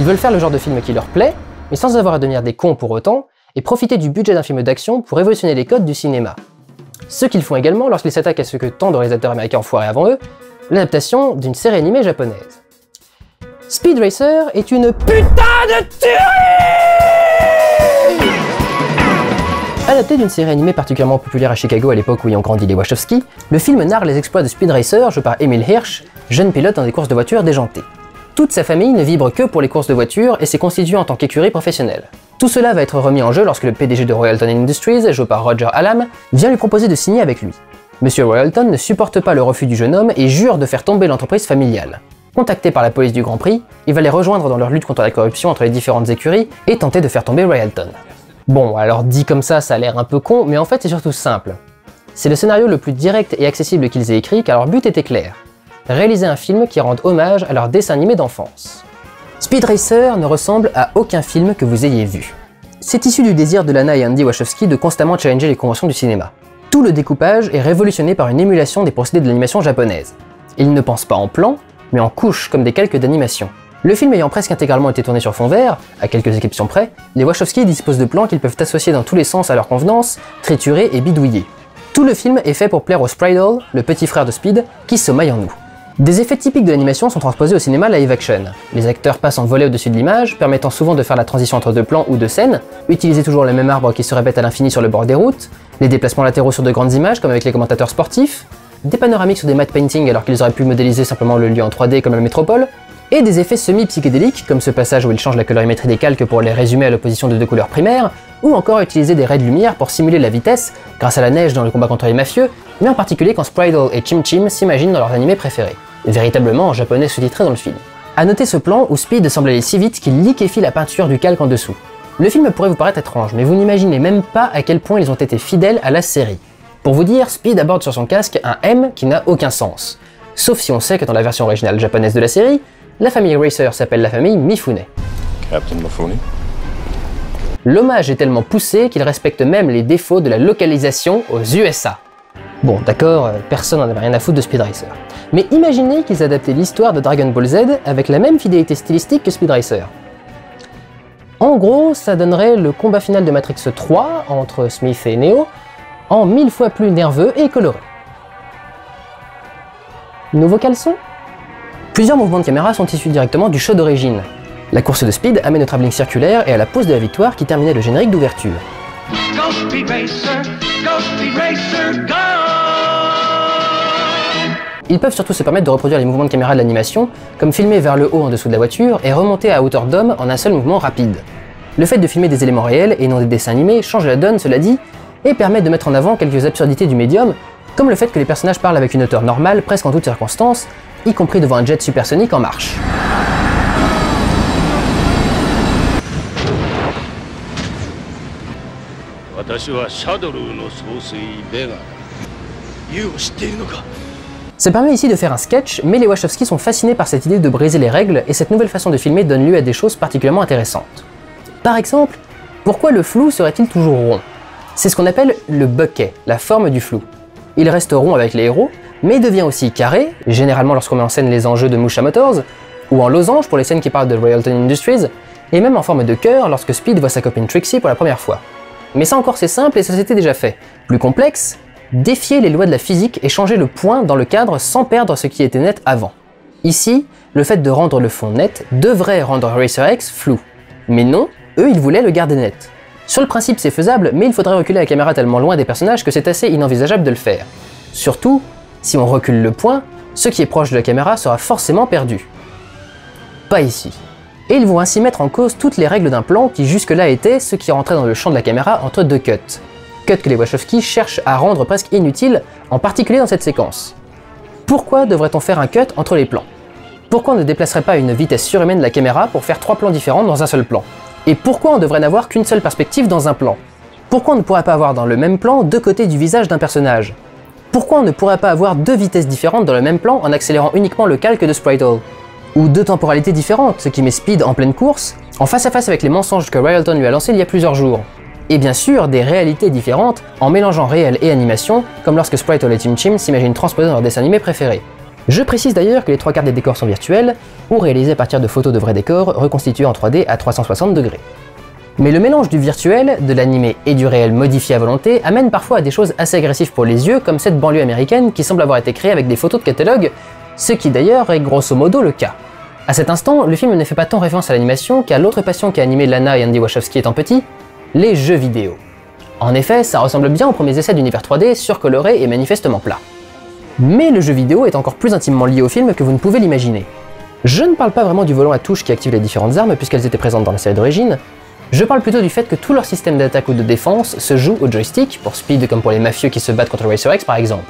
Ils veulent faire le genre de film qui leur plaît, mais sans avoir à devenir des cons pour autant, et profiter du budget d'un film d'action pour révolutionner les codes du cinéma. Ce qu'ils font également lorsqu'ils s'attaquent à ce que tant de réalisateurs américains ont foiré avant eux, l'adaptation d'une série animée japonaise. Speed Racer est une putain de tuerie! Adapté d'une série animée particulièrement populaire à Chicago à l'époque où y ont grandi les Wachowski, le film narre les exploits de Speed Racer joué par Emile Hirsch, jeune pilote dans des courses de voitures déjantées. Toute sa famille ne vibre que pour les courses de voitures et s'est constituée en tant qu'écurie professionnelle. Tout cela va être remis en jeu lorsque le PDG de Royalton Industries, joué par Roger Allam, vient lui proposer de signer avec lui. Monsieur Royalton ne supporte pas le refus du jeune homme et jure de faire tomber l'entreprise familiale. Contacté par la police du Grand Prix, il va les rejoindre dans leur lutte contre la corruption entre les différentes écuries et tenter de faire tomber Royalton. Bon, alors dit comme ça a l'air un peu con, mais en fait c'est surtout simple. C'est le scénario le plus direct et accessible qu'ils aient écrit car leur but était clair. Réaliser un film qui rende hommage à leur dessin animé d'enfance. Speed Racer ne ressemble à aucun film que vous ayez vu. C'est issu du désir de Lana et Andy Wachowski de constamment challenger les conventions du cinéma. Tout le découpage est révolutionné par une émulation des procédés de l'animation japonaise. Ils ne pensent pas en plans, mais en couches comme des calques d'animation. Le film ayant presque intégralement été tourné sur fond vert, à quelques exceptions près, les Wachowski disposent de plans qu'ils peuvent associer dans tous les sens à leur convenance, triturer et bidouiller. Tout le film est fait pour plaire au Sprite, le petit frère de Speed, qui sommeille en nous. Des effets typiques de l'animation sont transposés au cinéma live action. Les acteurs passent en volet au-dessus de l'image, permettant souvent de faire la transition entre deux plans ou deux scènes, utiliser toujours le même arbre qui se répète à l'infini sur le bord des routes, les déplacements latéraux sur de grandes images comme avec les commentateurs sportifs, des panoramiques sur des matte paintings alors qu'ils auraient pu modéliser simplement le lieu en 3D comme la métropole, et des effets semi-psychédéliques comme ce passage où ils changent la colorimétrie des calques pour les résumer à l'opposition de deux couleurs primaires, ou encore utiliser des raies de lumière pour simuler la vitesse grâce à la neige dans le combat contre les mafieux, mais en particulier quand Sprite et Chim Chim s'imaginent dans leurs animés préférés. Véritablement en japonais sous-titré dans le film. A noter ce plan où Speed semble aller si vite qu'il liquéfie la peinture du calque en dessous. Le film pourrait vous paraître étrange, mais vous n'imaginez même pas à quel point ils ont été fidèles à la série. Pour vous dire, Speed aborde sur son casque un M qui n'a aucun sens. Sauf si on sait que dans la version originale japonaise de la série, la famille Racer s'appelle la famille Mifune. Captain Mifune. L'hommage est tellement poussé qu'il respecte même les défauts de la localisation aux USA. Bon, d'accord, personne n'en avait rien à foutre de Speed Racer. Mais imaginez qu'ils adaptaient l'histoire de Dragon Ball Z avec la même fidélité stylistique que Speed Racer. En gros, ça donnerait le combat final de Matrix 3 entre Smith et Neo en 1000 fois plus nerveux et coloré. Nouveau caleçon? Plusieurs mouvements de caméra sont issus directement du show d'origine. La course de Speed amène au travelling circulaire et à la pose de la victoire qui terminait le générique d'ouverture. Go Speed Racer, go Speed Racer, go! Ils peuvent surtout se permettre de reproduire les mouvements de caméra de l'animation, comme filmer vers le haut en dessous de la voiture et remonter à hauteur d'homme en un seul mouvement rapide. Le fait de filmer des éléments réels et non des dessins animés change la donne, cela dit, et permet de mettre en avant quelques absurdités du médium, comme le fait que les personnages parlent avec une hauteur normale presque en toutes circonstances, y compris devant un jet supersonique en marche. Ça permet ici de faire un sketch, mais les Wachowski sont fascinés par cette idée de briser les règles et cette nouvelle façon de filmer donne lieu à des choses particulièrement intéressantes. Par exemple, pourquoi le flou serait-il toujours rond? C'est ce qu'on appelle le bokeh, la forme du flou. Il reste rond avec les héros, mais il devient aussi carré, généralement lorsqu'on met en scène les enjeux de Musha Motors, ou en losange pour les scènes qui parlent de Royalton Industries, et même en forme de cœur lorsque Speed voit sa copine Trixie pour la première fois. Mais ça encore c'est simple et ça s'était déjà fait. Plus complexe, défier les lois de la physique et changer le point dans le cadre sans perdre ce qui était net avant. Ici, le fait de rendre le fond net devrait rendre Racer X flou. Mais non, eux ils voulaient le garder net. Sur le principe c'est faisable, mais il faudrait reculer la caméra tellement loin des personnages que c'est assez inenvisageable de le faire. Surtout, si on recule le point, ce qui est proche de la caméra sera forcément perdu. Pas ici. Et ils vont ainsi mettre en cause toutes les règles d'un plan qui jusque-là étaient ce qui rentrait dans le champ de la caméra entre deux cuts. Cuts que les Wachowski cherchent à rendre presque inutiles, en particulier dans cette séquence. Pourquoi devrait-on faire un cut entre les plans? Pourquoi on ne déplacerait pas une vitesse surhumaine de la caméra pour faire 3 plans différents dans un seul plan? Et pourquoi on devrait n'avoir qu'une seule perspective dans un plan? Pourquoi on ne pourrait pas avoir dans le même plan deux côtés du visage d'un personnage? Pourquoi on ne pourrait pas avoir deux vitesses différentes dans le même plan en accélérant uniquement le calque de Sprite? Ou deux temporalités différentes, ce qui met Speed en pleine course, en face à face avec les mensonges que Royalton lui a lancés il y a plusieurs jours. Et bien sûr, des réalités différentes en mélangeant réel et animation, comme lorsque Sprite et Chim Chim s'imaginent transposer dans leur dessin animé préféré. Je précise d'ailleurs que les 3/4 des décors sont virtuels, ou réalisés à partir de photos de vrais décors reconstitués en 3D à 360 degrés. Mais le mélange du virtuel, de l'animé et du réel modifié à volonté amène parfois à des choses assez agressives pour les yeux, comme cette banlieue américaine qui semble avoir été créée avec des photos de catalogue, ce qui d'ailleurs est grosso modo le cas. À cet instant, le film ne fait pas tant référence à l'animation qu'à l'autre passion qui a animé Lana et Andy Wachowski étant petits, les jeux vidéo. En effet, ça ressemble bien aux premiers essais d'univers 3D surcolorés et manifestement plats. Mais le jeu vidéo est encore plus intimement lié au film que vous ne pouvez l'imaginer. Je ne parle pas vraiment du volant à touche qui active les différentes armes puisqu'elles étaient présentes dans la série d'origine, je parle plutôt du fait que tout leur système d'attaque ou de défense se joue au joystick, pour Speed comme pour les mafieux qui se battent contre Racer X par exemple.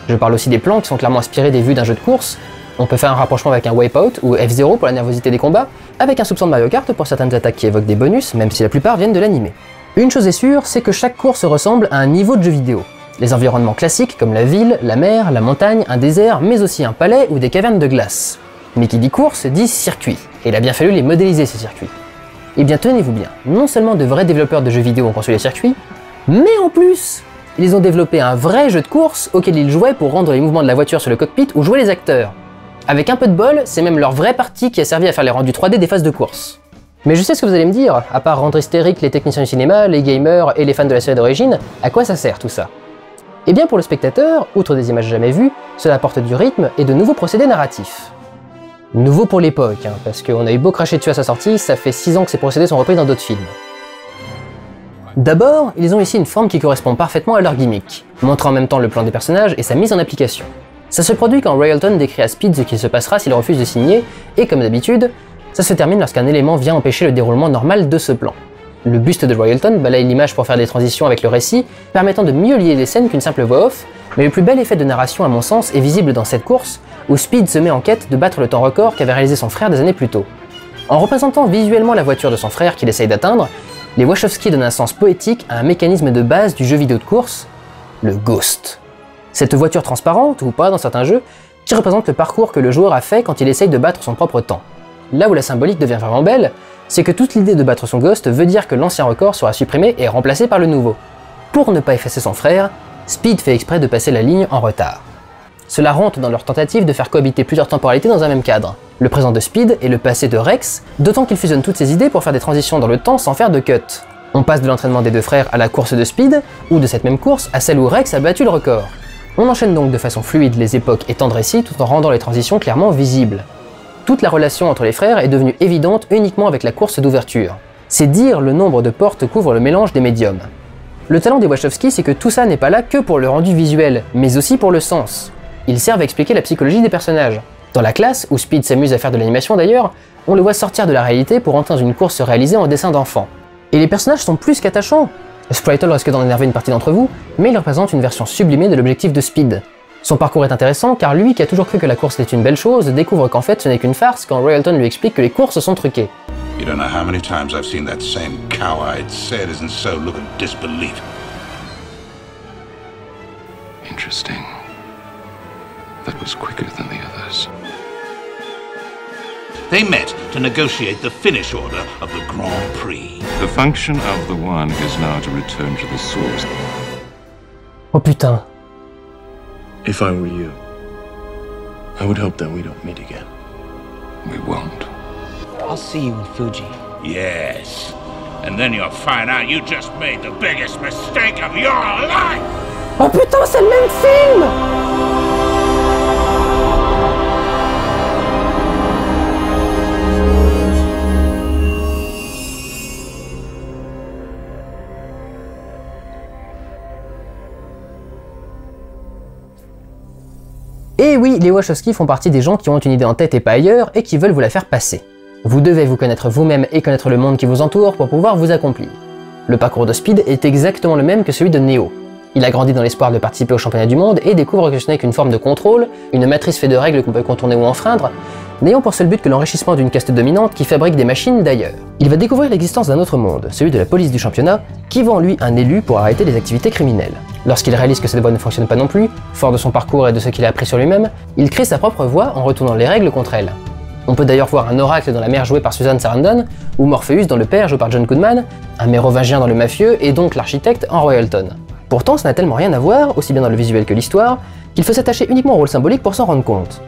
Je parle aussi des plans qui sont clairement inspirés des vues d'un jeu de course, on peut faire un rapprochement avec un Wipeout ou F-Zero pour la nervosité des combats, avec un soupçon de Mario Kart pour certaines attaques qui évoquent des bonus, même si la plupart viennent de l'animé. Une chose est sûre, c'est que chaque course ressemble à un niveau de jeu vidéo. Les environnements classiques comme la ville, la mer, la montagne, un désert, mais aussi un palais ou des cavernes de glace. Mais qui dit course dit circuit, et il a bien fallu les modéliser ces circuits. Eh bien tenez-vous bien, non seulement de vrais développeurs de jeux vidéo ont conçu les circuits, mais en plus, ils ont développé un vrai jeu de course auquel ils jouaient pour rendre les mouvements de la voiture sur le cockpit ou jouer les acteurs. Avec un peu de bol, c'est même leur vraie partie qui a servi à faire les rendus 3D des phases de course. Mais je sais ce que vous allez me dire, à part rendre hystériques les techniciens du cinéma, les gamers et les fans de la série d'origine, à quoi ça sert tout ça? Eh bien pour le spectateur, outre des images jamais vues, cela apporte du rythme et de nouveaux procédés narratifs. Nouveau pour l'époque, parce qu'on a eu beau cracher dessus à sa sortie, ça fait 6 ans que ces procédés sont repris dans d'autres films. D'abord, ils ont ici une forme qui correspond parfaitement à leur gimmick, montrant en même temps le plan des personnages et sa mise en application. Ça se produit quand Royalton décrit à Speed ce qui se passera s'il refuse de signer, et comme d'habitude, ça se termine lorsqu'un élément vient empêcher le déroulement normal de ce plan. Le buste de Royalton balaye l'image pour faire des transitions avec le récit, permettant de mieux lier les scènes qu'une simple voix off, mais le plus bel effet de narration à mon sens est visible dans cette course, où Speed se met en quête de battre le temps record qu'avait réalisé son frère des années plus tôt. En représentant visuellement la voiture de son frère qu'il essaye d'atteindre, les Wachowski donnent un sens poétique à un mécanisme de base du jeu vidéo de course, le Ghost. Cette voiture transparente, ou pas dans certains jeux, qui représente le parcours que le joueur a fait quand il essaye de battre son propre temps. Là où la symbolique devient vraiment belle, c'est que toute l'idée de battre son Ghost veut dire que l'ancien record sera supprimé et remplacé par le nouveau. Pour ne pas effacer son frère, Speed fait exprès de passer la ligne en retard. Cela rentre dans leur tentative de faire cohabiter plusieurs temporalités dans un même cadre, le présent de Speed et le passé de Rex, d'autant qu'ils fusionnent toutes ces idées pour faire des transitions dans le temps sans faire de cut. On passe de l'entraînement des deux frères à la course de Speed, ou de cette même course à celle où Rex a battu le record. On enchaîne donc de façon fluide les époques et temps de récit tout en rendant les transitions clairement visibles. Toute la relation entre les frères est devenue évidente uniquement avec la course d'ouverture. C'est dire le nombre de portes couvre le mélange des médiums. Le talent des Wachowski, c'est que tout ça n'est pas là que pour le rendu visuel, mais aussi pour le sens. Ils servent à expliquer la psychologie des personnages. Dans la classe, où Speed s'amuse à faire de l'animation d'ailleurs, on le voit sortir de la réalité pour entrer dans une course réalisée en dessin d'enfant. Et les personnages sont plus qu'attachants. Spritle risque d'en énerver une partie d'entre vous, mais il représente une version sublimée de l'objectif de Speed. Son parcours est intéressant car lui qui a toujours cru que la course était une belle chose découvre qu'en fait ce n'est qu'une farce quand Royalton lui explique que les courses sont truquées. You don't know how many times I've seen that same cow-eyed, said-as-and-so look of disbelief. Interesting. That was quicker than the others. They met to negotiate the finish order of the Grand Prix. The function of the one is now to return to the source. Oh putain. If I were you, I would hope that we don't meet again. We won't. I'll see you in Fuji. Yes. And then you'll find out you just made the biggest mistake of your life! Oh putain, c'est le même film! Et oui, les Wachowski font partie des gens qui ont une idée en tête et pas ailleurs, et qui veulent vous la faire passer. Vous devez vous connaître vous-même et connaître le monde qui vous entoure pour pouvoir vous accomplir. Le parcours de Speed est exactement le même que celui de Neo. Il a grandi dans l'espoir de participer au championnat du monde et découvre que ce n'est qu'une forme de contrôle, une matrice faite de règles qu'on peut contourner ou enfreindre, n'ayant pour seul but que l'enrichissement d'une caste dominante qui fabrique des machines d'ailleurs. Il va découvrir l'existence d'un autre monde, celui de la police du championnat, qui voit en lui un élu pour arrêter les activités criminelles. Lorsqu'il réalise que cette voie ne fonctionne pas non plus, fort de son parcours et de ce qu'il a appris sur lui-même, il crée sa propre voie en retournant les règles contre elle. On peut d'ailleurs voir un oracle dans la mère jouée par Susan Sarandon, ou Morpheus dans le père joué par John Goodman, un mérovingien dans le mafieux et donc l'architecte en Royalton. Pourtant, ça n'a tellement rien à voir, aussi bien dans le visuel que l'histoire, qu'il faut s'attacher uniquement au rôle symbolique pour s'en rendre compte.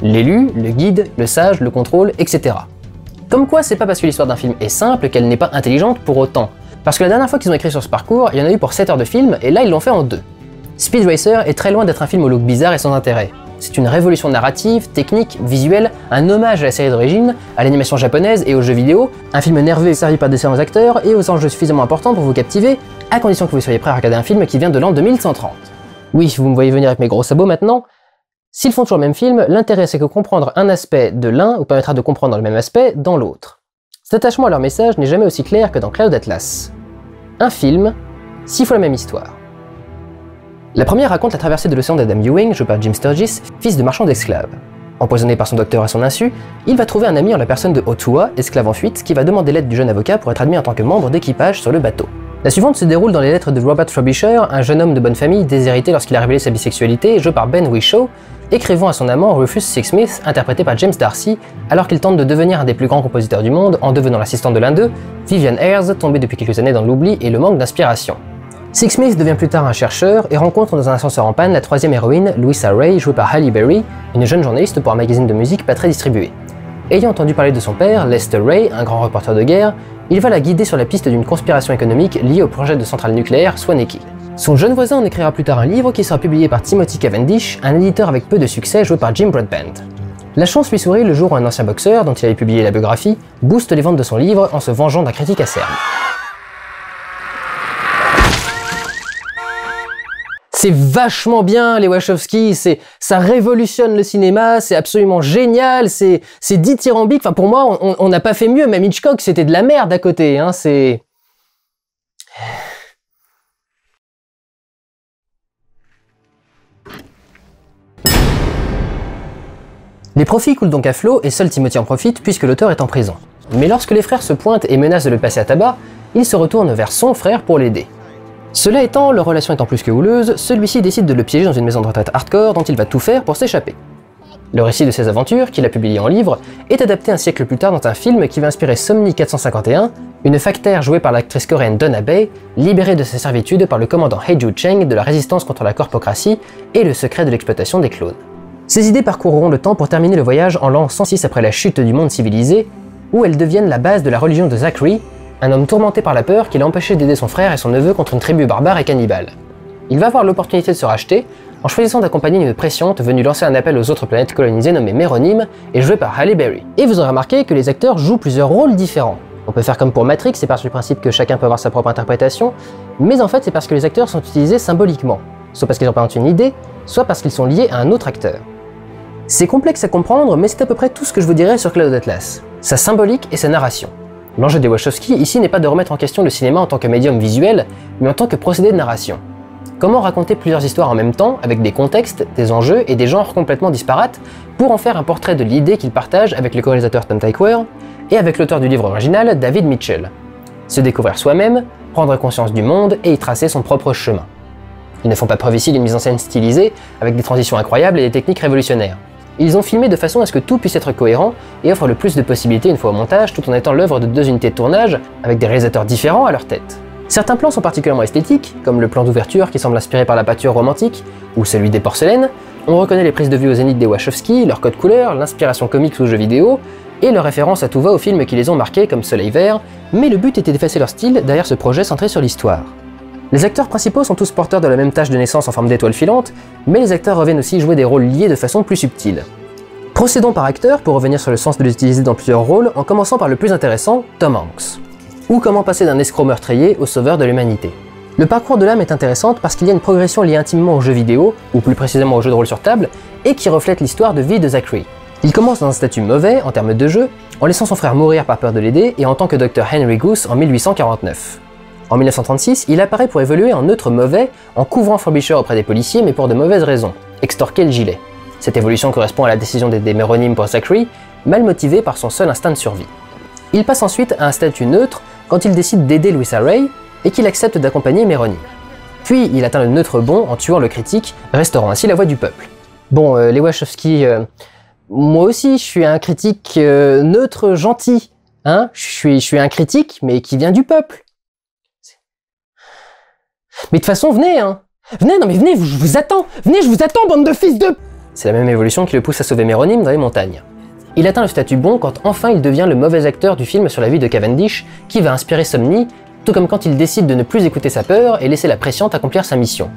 L'élu, le guide, le sage, le contrôle, etc. Comme quoi, c'est pas parce que l'histoire d'un film est simple qu'elle n'est pas intelligente pour autant. Parce que la dernière fois qu'ils ont écrit sur ce parcours, il y en a eu pour 7 heures de film, et là ils l'ont fait en 2. Speed Racer est très loin d'être un film au look bizarre et sans intérêt. C'est une révolution narrative, technique, visuelle, un hommage à la série d'origine, à l'animation japonaise et aux jeux vidéo, un film nerveux servi par d'excellents acteurs et aux enjeux suffisamment importants pour vous captiver, à condition que vous soyez prêt à regarder un film qui vient de l'an 2130. Oui, vous me voyez venir avec mes gros sabots maintenant. S'ils font toujours le même film, l'intérêt c'est que comprendre un aspect de l'un vous permettra de comprendre le même aspect dans l'autre. Cet attachement à leur message n'est jamais aussi clair que dans Cloud Atlas. Un film, 6 fois la même histoire. La première raconte la traversée de l'océan d'Adam Ewing, joué par Jim Sturgis, fils de marchand d'esclaves. Empoisonné par son docteur à son insu, il va trouver un ami en la personne de Otua, esclave en fuite, qui va demander l'aide du jeune avocat pour être admis en tant que membre d'équipage sur le bateau. La suivante se déroule dans les lettres de Robert Frobisher, un jeune homme de bonne famille déshérité lorsqu'il a révélé sa bisexualité, joué par Ben Whishaw, écrivant à son amant Rufus Sixsmith, interprété par James D'Arcy, alors qu'il tente de devenir un des plus grands compositeurs du monde en devenant l'assistant de l'un d'eux, Vivian Ayres, tombé depuis quelques années dans l'oubli et le manque d'inspiration. Sixsmith devient plus tard un chercheur et rencontre dans un ascenseur en panne la troisième héroïne, Louisa Ray, jouée par Halle Berry, une jeune journaliste pour un magazine de musique pas très distribué. Ayant entendu parler de son père, Lester Ray, un grand reporter de guerre, il va la guider sur la piste d'une conspiration économique liée au projet de centrale nucléaire Swaneke. Son jeune voisin en écrira plus tard un livre qui sera publié par Timothy Cavendish, un éditeur avec peu de succès joué par Jim Broadbent. La chance lui sourit le jour où un ancien boxeur, dont il avait publié la biographie, booste les ventes de son livre en se vengeant d'un critique acerbe. C'est vachement bien les Wachowski, ça révolutionne le cinéma, c'est absolument génial, c'est dithyrambique, enfin pour moi on n'a pas fait mieux, même Hitchcock c'était de la merde à côté, hein, c'est... Les profits coulent donc à flot et seul Timothy en profite puisque l'auteur est en prison. Mais lorsque les frères se pointent et menacent de le passer à tabac, il se retourne vers son frère pour l'aider. Cela étant, leur relation étant plus que houleuse, celui-ci décide de le piéger dans une maison de retraite hardcore dont il va tout faire pour s'échapper. Le récit de ses aventures, qu'il a publié en livre, est adapté un siècle plus tard dans un film qui va inspirer Somni 451, une factaire jouée par l'actrice coréenne Donna Bay, libérée de sa servitude par le commandant Haeju Cheng de la résistance contre la corpocratie et le secret de l'exploitation des clones. Ces idées parcourront le temps pour terminer le voyage en l'an 106 après la chute du monde civilisé, où elles deviennent la base de la religion de Zachary, un homme tourmenté par la peur qui l'a empêché d'aider son frère et son neveu contre une tribu barbare et cannibale. Il va avoir l'opportunité de se racheter en choisissant d'accompagner une presciente venue lancer un appel aux autres planètes colonisées nommée Méronime et jouée par Halle Berry. Et vous aurez remarqué que les acteurs jouent plusieurs rôles différents. On peut faire comme pour Matrix, c'est parce du principe que chacun peut avoir sa propre interprétation, mais en fait c'est parce que les acteurs sont utilisés symboliquement, soit parce qu'ils représentent une idée, soit parce qu'ils sont liés à un autre acteur. C'est complexe à comprendre, mais c'est à peu près tout ce que je vous dirais sur Cloud Atlas, sa symbolique et sa narration. L'enjeu des Wachowski ici n'est pas de remettre en question le cinéma en tant que médium visuel, mais en tant que procédé de narration. Comment raconter plusieurs histoires en même temps, avec des contextes, des enjeux et des genres complètement disparates, pour en faire un portrait de l'idée qu'il partage avec le co-réalisateur Tom Tykwer et avec l'auteur du livre original, David Mitchell. Se découvrir soi-même, prendre conscience du monde et y tracer son propre chemin. Ils ne font pas preuve ici d'une mise en scène stylisée, avec des transitions incroyables et des techniques révolutionnaires. Ils ont filmé de façon à ce que tout puisse être cohérent et offre le plus de possibilités une fois au montage, tout en étant l'œuvre de 2 unités de tournage avec des réalisateurs différents à leur tête. Certains plans sont particulièrement esthétiques, comme le plan d'ouverture qui semble inspiré par la peinture romantique, ou celui des porcelaines. On reconnaît les prises de vue au zénith des Wachowski, leur code couleur, l'inspiration comics aux jeux vidéo, et leur référence à tout va aux films qui les ont marqués comme Soleil Vert, mais le but était d'effacer leur style derrière ce projet centré sur l'histoire. Les acteurs principaux sont tous porteurs de la même tache de naissance en forme d'étoile filante, mais les acteurs reviennent aussi jouer des rôles liés de façon plus subtile. Procédons par acteur pour revenir sur le sens de les utiliser dans plusieurs rôles, en commençant par le plus intéressant, Tom Hanks. Ou comment passer d'un escroc meurtrier au sauveur de l'humanité. Le parcours de l'âme est intéressante parce qu'il y a une progression liée intimement aux jeux vidéo, ou plus précisément aux jeux de rôle sur table, et qui reflète l'histoire de vie de Zachary. Il commence dans un statut mauvais en termes de jeu, en laissant son frère mourir par peur de l'aider, et en tant que Dr Henry Goose en 1849. En 1936, il apparaît pour évoluer en neutre mauvais, en couvrant Frobisher auprès des policiers, mais pour de mauvaises raisons, extorquer le gilet. Cette évolution correspond à la décision d'aider Méronime pour Zachary, mal motivé par son seul instinct de survie. Il passe ensuite à un statut neutre quand il décide d'aider Louisa Ray et qu'il accepte d'accompagner Méronime. Puis il atteint le neutre bon en tuant le critique, restaurant ainsi la voix du peuple. Bon, les Wachowski, moi aussi je suis un critique neutre gentil, hein, je suis un critique mais qui vient du peuple. Mais de toute façon, venez, hein. Venez, non mais venez, je vous attends. Venez, je vous attends, bande de fils de... C'est la même évolution qui le pousse à sauver Méronime dans les montagnes. Il atteint le statut bon quand enfin il devient le mauvais acteur du film sur la vie de Cavendish, qui va inspirer Somni, tout comme quand il décide de ne plus écouter sa peur et laisser la presciente accomplir sa mission.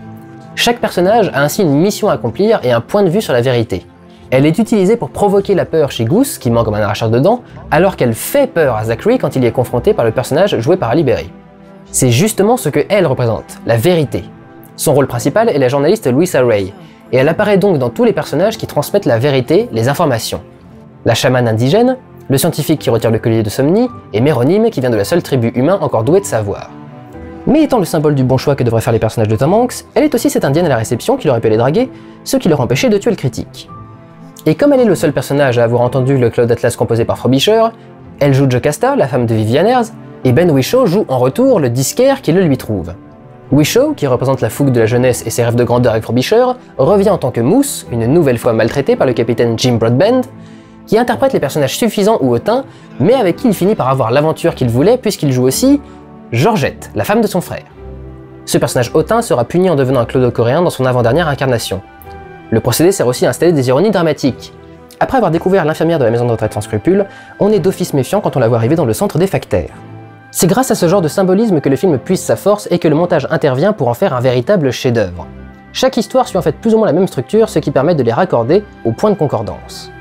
Chaque personnage a ainsi une mission à accomplir et un point de vue sur la vérité. Elle est utilisée pour provoquer la peur chez Goose, qui ment comme un arracheur de dents, alors qu'elle fait peur à Zachary quand il y est confronté par le personnage joué par Halle Berry. C'est justement ce que elle représente, la vérité. Son rôle principal est la journaliste Louisa Ray, et elle apparaît donc dans tous les personnages qui transmettent la vérité, les informations. La chamane indigène, le scientifique qui retire le collier de Somni, et Méronime qui vient de la seule tribu humain encore douée de savoir. Mais étant le symbole du bon choix que devraient faire les personnages de Tom Hanks, elle est aussi cette indienne à la réception qui aurait pu les draguer, ce qui leur empêchait de tuer le critique. Et comme elle est le seul personnage à avoir entendu le Cloud Atlas composé par Frobisher, elle joue Jocasta, la femme de Vivian Ayres, et Ben Whishaw joue en retour le disquaire qui le lui trouve. Whishaw, qui représente la fougue de la jeunesse et ses rêves de grandeur avec Frobisher, revient en tant que Moose, une nouvelle fois maltraité par le capitaine Jim Broadbent, qui interprète les personnages suffisants ou hautains, mais avec qui il finit par avoir l'aventure qu'il voulait puisqu'il joue aussi Georgette, la femme de son frère. Ce personnage hautain sera puni en devenant un clodo-coréen dans son avant-dernière incarnation. Le procédé sert aussi à installer des ironies dramatiques. Après avoir découvert l'infirmière de la maison de retraite sans scrupules, on est d'office méfiant quand on la voit arriver dans le centre des factaires. C'est grâce à ce genre de symbolisme que le film puise sa force et que le montage intervient pour en faire un véritable chef-d'œuvre. Chaque histoire suit en fait plus ou moins la même structure, ce qui permet de les raccorder au point de concordance.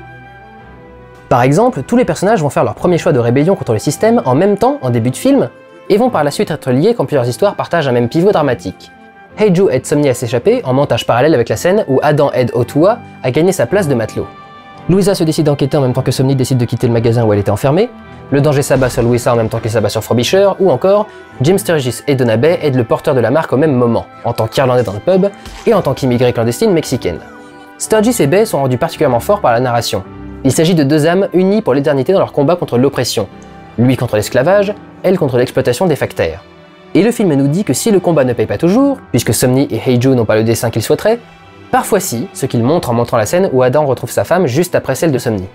Par exemple, tous les personnages vont faire leur premier choix de rébellion contre le système en même temps en début de film, et vont par la suite être liés quand plusieurs histoires partagent un même pivot dramatique. Heiju aide Somni à s'échapper en montage parallèle avec la scène où Adam aide Otua à gagner sa place de matelot. Louisa se décide d'enquêter en même temps que Somni décide de quitter le magasin où elle était enfermée, le danger s'abat sur Louisa en même temps qu'il s'abat sur Frobisher, ou encore Jim Sturgis et Donna Bay aident le porteur de la marque au même moment, en tant qu'Irlandais dans le pub et en tant qu'immigré clandestine mexicaine. Sturgis et Bay sont rendus particulièrement forts par la narration. Il s'agit de deux âmes unies pour l'éternité dans leur combat contre l'oppression, lui contre l'esclavage, elle contre l'exploitation des factaires. Et le film nous dit que si le combat ne paye pas toujours, puisque Somni et Heiju n'ont pas le dessin qu'ils souhaiteraient, parfois si, ce qu'il montre en montrant la scène où Adam retrouve sa femme juste après celle de Somni.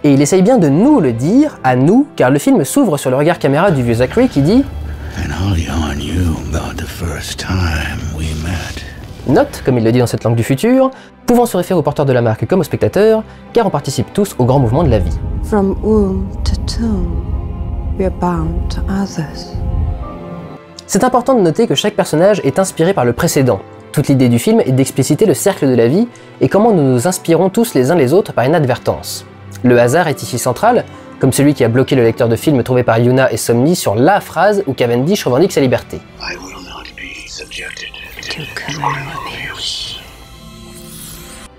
Et il essaye bien de nous le dire, à nous, car le film s'ouvre sur le regard caméra du vieux Zachary qui dit Note, comme il le dit dans cette langue du futur, pouvant se référer aux porteurs de la marque comme aux spectateurs, car on participe tous au grand mouvement de la vie. From womb to tomb, we are bound to others. C'est important de noter que chaque personnage est inspiré par le précédent. Toute l'idée du film est d'expliciter le cercle de la vie et comment nous nous inspirons tous les uns les autres par inadvertance. Le hasard est ici central, comme celui qui a bloqué le lecteur de film trouvé par Yuna et Somni sur la phrase où Cavendish revendique sa liberté.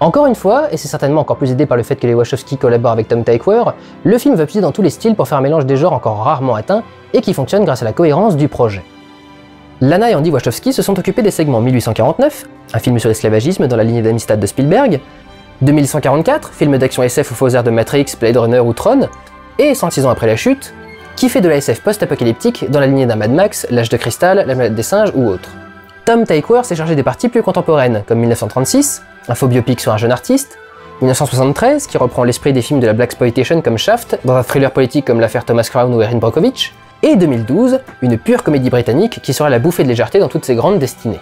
Encore une fois, et c'est certainement encore plus aidé par le fait que les Wachowski collaborent avec Tom Tykwer, le film veut puiser dans tous les styles pour faire un mélange des genres encore rarement atteint et qui fonctionne grâce à la cohérence du projet. Lana et Andy Wachowski se sont occupés des segments 1849, un film sur l'esclavagisme dans la lignée d'Amistad de Spielberg, 2144, film d'action SF aux faux airs de Matrix, Blade Runner ou Tron, et 106 ans après la chute, qui fait de la SF post-apocalyptique dans la lignée d'un Mad Max, L'Âge de Cristal, La planète des singes ou autre. Tom Tykwer s'est chargé des parties plus contemporaines, comme 1936, un faux biopic sur un jeune artiste, 1973, qui reprend l'esprit des films de la blaxploitation comme Shaft, dans un thriller politique comme l'affaire Thomas Crown ou Erin Brockovich, et 2012, une pure comédie britannique qui sera la bouffée de légèreté dans toutes ses grandes destinées.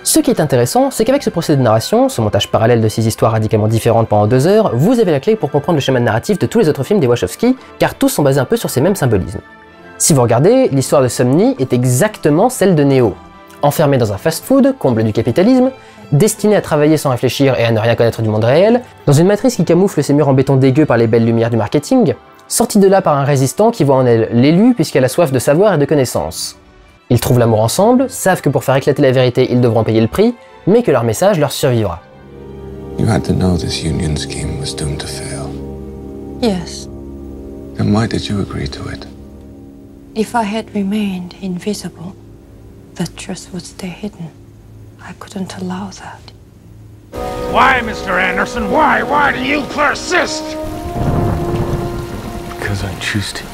Ce qui est intéressant, c'est qu'avec ce procédé de narration, ce montage parallèle de 6 histoires radicalement différentes pendant 2 heures, vous avez la clé pour comprendre le schéma narratif de tous les autres films des Wachowski, car tous sont basés un peu sur ces mêmes symbolismes. Si vous regardez, l'histoire de Somni est exactement celle de Neo. Enfermé dans un fast-food, comble du capitalisme, destiné à travailler sans réfléchir et à ne rien connaître du monde réel, dans une matrice qui camoufle ses murs en béton dégueu par les belles lumières du marketing, sorti de là par un résistant qui voit en elle l'élu puisqu'elle a soif de savoir et de connaissances. Ils trouvent l'amour ensemble, savent que pour faire éclater la vérité, ils devront payer le prix, mais que leur message leur survivra. You had to know this union scheme was doomed to fail. Yes. Then why did you agree to it? If I had remained invisible, the truth would stay hidden. I couldn't allow that. Why, Mr. Anderson? Why? Why do you persist? Because I choose to.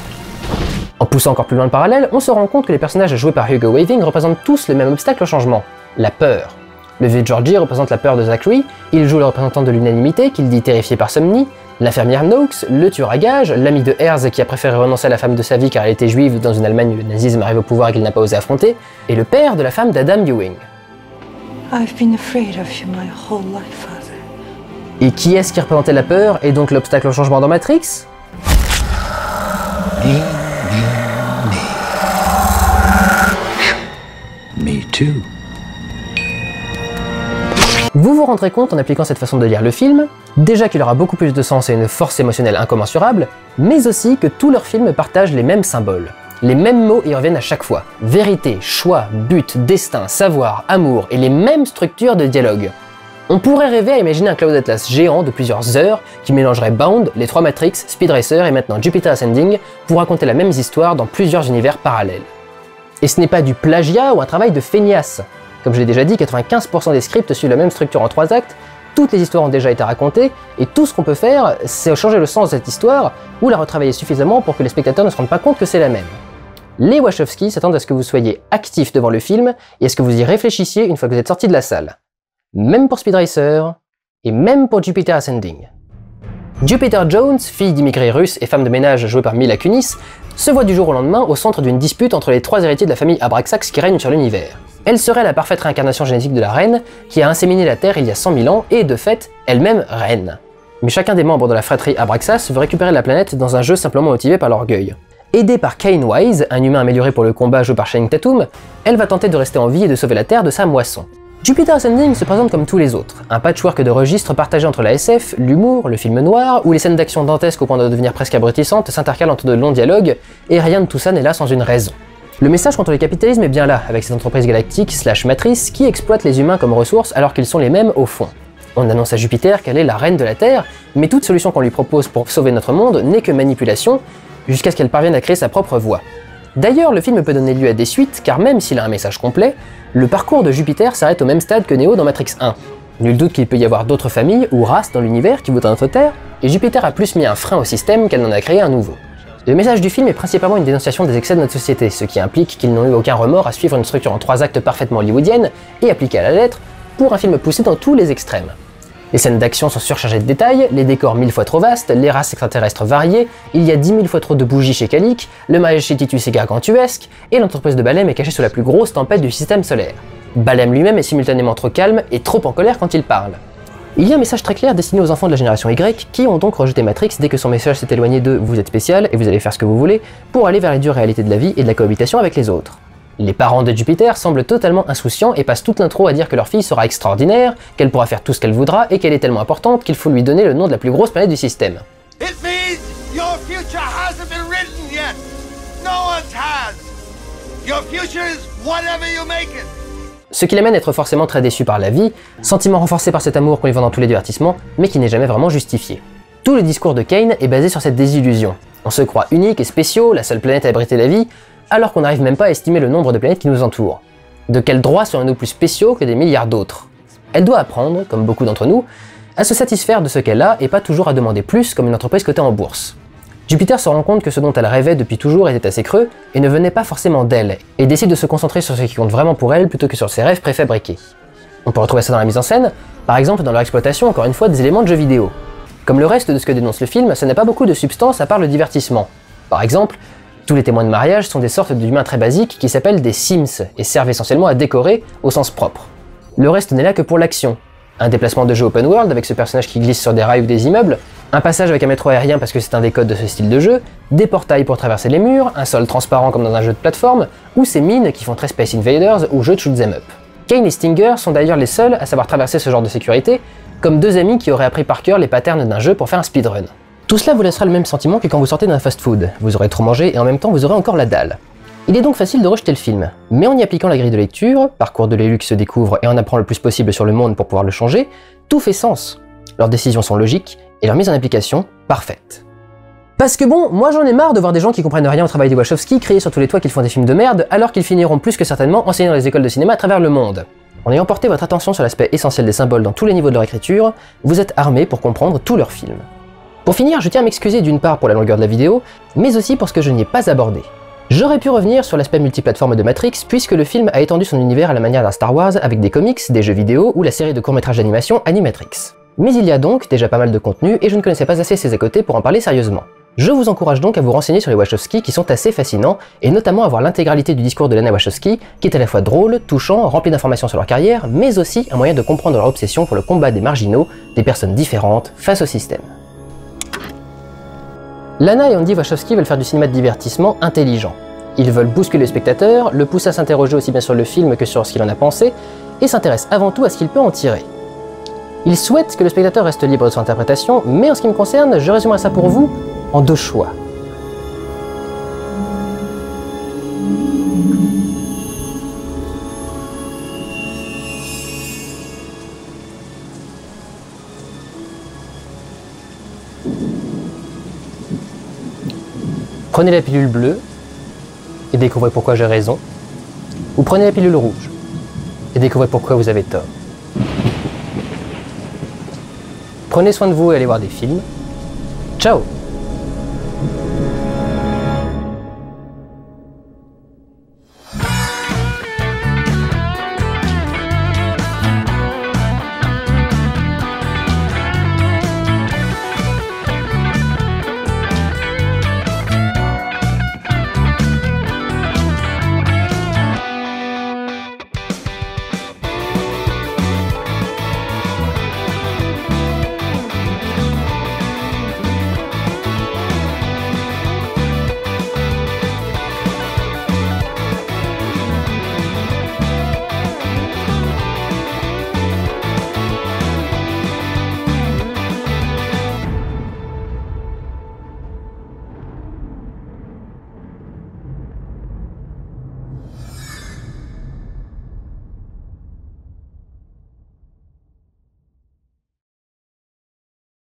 En poussant encore plus loin le parallèle, on se rend compte que les personnages joués par Hugo Weaving représentent tous le même obstacle au changement, la peur. Le vieux Georgie représente la peur de Zachary, il joue le représentant de l'unanimité qu'il dit terrifié par Somni, l'infirmière Noakes, le tueur à gages, l'ami de Ayres qui a préféré renoncer à la femme de sa vie car elle était juive dans une Allemagne où le nazisme arrive au pouvoir et qu'il n'a pas osé affronter, et le père de la femme d'Adam Ewing. I've been afraid of you my whole life, Father. Et qui est-ce qui représentait la peur et donc l'obstacle au changement dans Matrix? Me too. Vous vous rendrez compte en appliquant cette façon de lire le film, déjà qu'il aura beaucoup plus de sens et une force émotionnelle incommensurable, mais aussi que tous leurs films partagent les mêmes symboles. Les mêmes mots y reviennent à chaque fois. Vérité, choix, but, destin, savoir, amour et les mêmes structures de dialogue. On pourrait rêver à imaginer un Cloud Atlas géant de plusieurs heures qui mélangerait Bound, les 3 Matrix, Speed Racer et maintenant Jupiter Ascending pour raconter la même histoire dans plusieurs univers parallèles. Et ce n'est pas du plagiat ou un travail de feignasse. Comme je l'ai déjà dit, 95% des scripts suivent la même structure en 3 actes, toutes les histoires ont déjà été racontées, et tout ce qu'on peut faire, c'est changer le sens de cette histoire, ou la retravailler suffisamment pour que les spectateurs ne se rendent pas compte que c'est la même. Les Wachowski s'attendent à ce que vous soyez actifs devant le film, et à ce que vous y réfléchissiez une fois que vous êtes sorti de la salle. Même pour Speed Racer, et même pour Jupiter Ascending. Jupiter Jones, fille d'immigrés russes et femme de ménage jouée par Mila Kunis, se voit du jour au lendemain au centre d'une dispute entre les 3 héritiers de la famille Abraxas qui règnent sur l'univers. Elle serait la parfaite réincarnation génétique de la reine, qui a inséminé la Terre il y a 100 000 ans et, de fait, elle-même reine. Mais chacun des membres de la fratrie Abraxas veut récupérer la planète dans un jeu simplement motivé par l'orgueil. Aidée par Kane Wise, un humain amélioré pour le combat joué par Channing Tatum, elle va tenter de rester en vie et de sauver la Terre de sa moisson. Jupiter Ascending se présente comme tous les autres, un patchwork de registres partagés entre la SF, l'humour, le film noir, où les scènes d'action dantesques au point de devenir presque abrutissantes s'intercalent entre de longs dialogues, et rien de tout ça n'est là sans une raison. Le message contre le capitalisme est bien là, avec ces entreprises galactiques / matrices qui exploitent les humains comme ressources alors qu'ils sont les mêmes au fond. On annonce à Jupiter qu'elle est la reine de la Terre, mais toute solution qu'on lui propose pour sauver notre monde n'est que manipulation, jusqu'à ce qu'elle parvienne à créer sa propre voie. D'ailleurs, le film peut donner lieu à des suites, car même s'il a un message complet, le parcours de Jupiter s'arrête au même stade que Neo dans Matrix 1. Nul doute qu'il peut y avoir d'autres familles ou races dans l'univers qui voudraient notre Terre, et Jupiter a plus mis un frein au système qu'elle n'en a créé un nouveau. Le message du film est principalement une dénonciation des excès de notre société, ce qui implique qu'ils n'ont eu aucun remords à suivre une structure en 3 actes parfaitement hollywoodienne et appliquée à la lettre, pour un film poussé dans tous les extrêmes. Les scènes d'action sont surchargées de détails, les décors 1000 fois trop vastes, les races extraterrestres variées, il y a 10 000 fois trop de bougies chez Calic, le mariage chez Titus est gargantuesque, et l'entreprise de Balem est cachée sous la plus grosse tempête du système solaire. Balem lui-même est simultanément trop calme et trop en colère quand il parle. Il y a un message très clair destiné aux enfants de la génération Y, qui ont donc rejeté Matrix dès que son message s'est éloigné de « vous êtes spécial et vous allez faire ce que vous voulez » pour aller vers les dures réalités de la vie et de la cohabitation avec les autres. Les parents de Jupiter semblent totalement insouciants et passent toute l'intro à dire que leur fille sera extraordinaire, qu'elle pourra faire tout ce qu'elle voudra et qu'elle est tellement importante qu'il faut lui donner le nom de la plus grosse planète du système. It means your future hasn't been written yet. No one's has. Your future is whatever you make it. Ce qui l'amène à être forcément très déçu par la vie, sentiment renforcé par cet amour qu'on lui vend dans tous les divertissements, mais qui n'est jamais vraiment justifié. Tout le discours de Kane est basé sur cette désillusion. On se croit unique et spéciaux, la seule planète à abriter la vie, alors qu'on n'arrive même pas à estimer le nombre de planètes qui nous entourent. De quel droit serions-nous plus spéciaux que des milliards d'autres? Elle doit apprendre, comme beaucoup d'entre nous, à se satisfaire de ce qu'elle a et pas toujours à demander plus comme une entreprise cotée en bourse. Jupiter se rend compte que ce dont elle rêvait depuis toujours était assez creux et ne venait pas forcément d'elle, et décide de se concentrer sur ce qui compte vraiment pour elle plutôt que sur ses rêves préfabriqués. On peut retrouver ça dans la mise en scène, par exemple dans leur exploitation encore une fois des éléments de jeux vidéo. Comme le reste de ce que dénonce le film, ça n'a pas beaucoup de substance à part le divertissement. Par exemple, tous les témoins de mariage sont des sortes d'humains très basiques qui s'appellent des Sims et servent essentiellement à décorer au sens propre. Le reste n'est là que pour l'action. Un déplacement de jeu open world avec ce personnage qui glisse sur des rails ou des immeubles, un passage avec un métro aérien parce que c'est un des codes de ce style de jeu, des portails pour traverser les murs, un sol transparent comme dans un jeu de plateforme, ou ces mines qui font très Space Invaders ou jeu de shoot 'em up. Kane et Stinger sont d'ailleurs les seuls à savoir traverser ce genre de sécurité, comme deux amis qui auraient appris par cœur les patterns d'un jeu pour faire un speedrun. Tout cela vous laissera le même sentiment que quand vous sortez d'un fast-food, vous aurez trop mangé et en même temps vous aurez encore la dalle. Il est donc facile de rejeter le film, mais en y appliquant la grille de lecture, parcours de l'élu qui se découvre et en apprend le plus possible sur le monde pour pouvoir le changer, tout fait sens. Leurs décisions sont logiques et leur mise en application parfaite. Parce que bon, moi j'en ai marre de voir des gens qui comprennent rien au travail des Wachowski crier sur tous les toits qu'ils font des films de merde alors qu'ils finiront plus que certainement enseignant dans les écoles de cinéma à travers le monde. En ayant porté votre attention sur l'aspect essentiel des symboles dans tous les niveaux de leur écriture, vous êtes armés pour comprendre tous leurs films. Pour finir, je tiens à m'excuser d'une part pour la longueur de la vidéo, mais aussi pour ce que je n'y ai pas abordé. J'aurais pu revenir sur l'aspect multiplateforme de Matrix puisque le film a étendu son univers à la manière d'un Star Wars avec des comics, des jeux vidéo ou la série de courts-métrages d'animation Animatrix. Mais il y a donc déjà pas mal de contenu et je ne connaissais pas assez ces à côté pour en parler sérieusement. Je vous encourage donc à vous renseigner sur les Wachowski qui sont assez fascinants, et notamment à voir l'intégralité du discours de Lana Wachowski, qui est à la fois drôle, touchant, rempli d'informations sur leur carrière, mais aussi un moyen de comprendre leur obsession pour le combat des marginaux, des personnes différentes face au système. Lana et Andy Wachowski veulent faire du cinéma de divertissement intelligent. Ils veulent bousculer le spectateur, le pousser à s'interroger aussi bien sur le film que sur ce qu'il en a pensé, et s'intéressent avant tout à ce qu'il peut en tirer. Ils souhaitent que le spectateur reste libre de son interprétation, mais en ce qui me concerne, je résumerai ça pour vous en 2 choix. Prenez la pilule bleue et découvrez pourquoi j'ai raison, ou prenez la pilule rouge et découvrez pourquoi vous avez tort. Prenez soin de vous et allez voir des films. Ciao!